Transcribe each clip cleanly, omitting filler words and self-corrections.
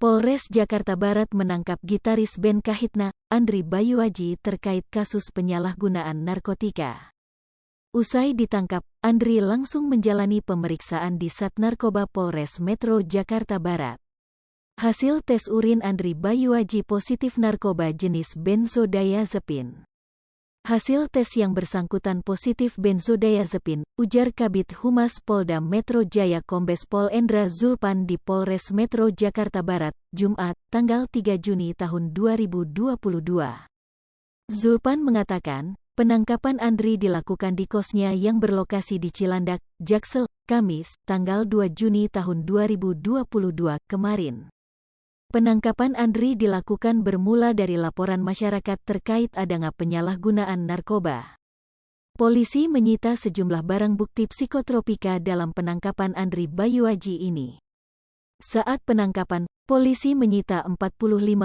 Polres Jakarta Barat menangkap gitaris band Kahitna, Andri Bayuaji terkait kasus penyalahgunaan narkotika. Usai ditangkap, Andri langsung menjalani pemeriksaan di Sat Narkoba Polres Metro Jakarta Barat. Hasil tes urin Andri Bayuaji positif narkoba jenis benzodiazepin. Hasil tes yang bersangkutan positif benzodiazepin, ujar Kabid Humas Polda Metro Jaya Kombes Pol Endra Zulpan di Polres Metro Jakarta Barat, Jumat, tanggal 3 Juni tahun 2022. Zulpan mengatakan, penangkapan Andri dilakukan di kosnya yang berlokasi di Cilandak, Jaksel, Kamis, tanggal 2 Juni tahun 2022 kemarin. Penangkapan Andri dilakukan bermula dari laporan masyarakat terkait adanya penyalahgunaan narkoba. Polisi menyita sejumlah barang bukti psikotropika dalam penangkapan Andri Bayuaji ini. Saat penangkapan, polisi menyita 45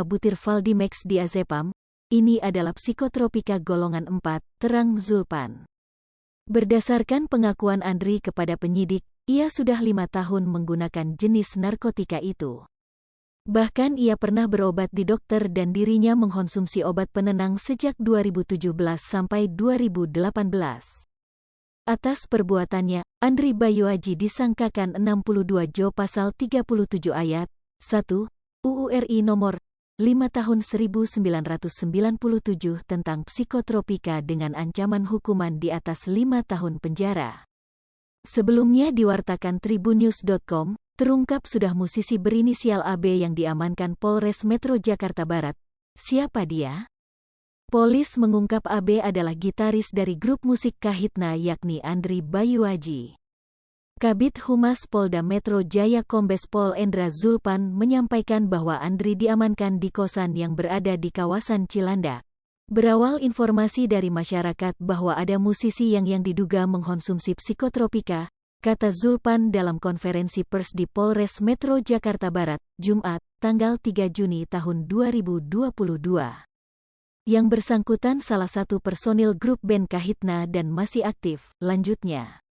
butir Valdimex diazepam. Ini adalah psikotropika golongan 4, terang Zulpan. Berdasarkan pengakuan Andri kepada penyidik, ia sudah 5 tahun menggunakan jenis narkotika itu. Bahkan ia pernah berobat di dokter dan dirinya mengkonsumsi obat penenang sejak 2017 sampai 2018. Atas perbuatannya, Andri Bayuaji disangkakan 62 Jo Pasal 37 Ayat 1 UU RI Nomor 5 Tahun 1997 tentang psikotropika dengan ancaman hukuman di atas 5 tahun penjara. Sebelumnya diwartakan tribunnews.com, terungkap sudah musisi berinisial AB yang diamankan Polres Metro Jakarta Barat. Siapa dia? Polis mengungkap AB adalah gitaris dari grup musik Kahitna yakni Andri Bayuaji. Kabid Humas Polda Metro Jaya Kombes Pol Endra Zulpan menyampaikan bahwa Andri diamankan di kosan yang berada di kawasan Cilandak. Berawal informasi dari masyarakat bahwa ada musisi yang diduga mengkonsumsi psikotropika, kata Zulpan dalam konferensi pers di Polres Metro Jakarta Barat, Jumat, tanggal 3 Juni tahun 2022. Yang bersangkutan salah satu personil grup band Kahitna dan masih aktif, lanjutnya.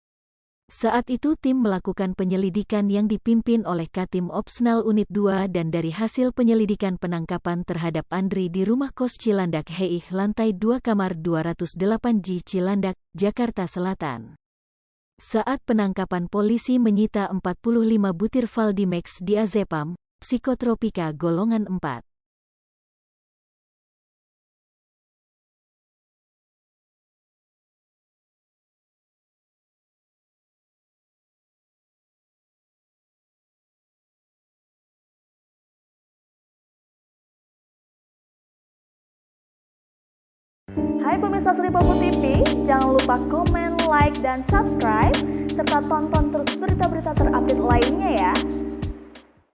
Saat itu tim melakukan penyelidikan yang dipimpin oleh Katim Opsnal Unit 2 dan dari hasil penyelidikan penangkapan terhadap Andri di rumah kos Cilandak Heih lantai 2 kamar 208J Cilandak, Jakarta Selatan. Saat penangkapan polisi menyita 45 butir Valdimex diazepam, psikotropika golongan 4. Hai pemirsa Sri Popo TV, jangan lupa komen, like, dan subscribe, serta tonton terus berita-berita terupdate lainnya ya.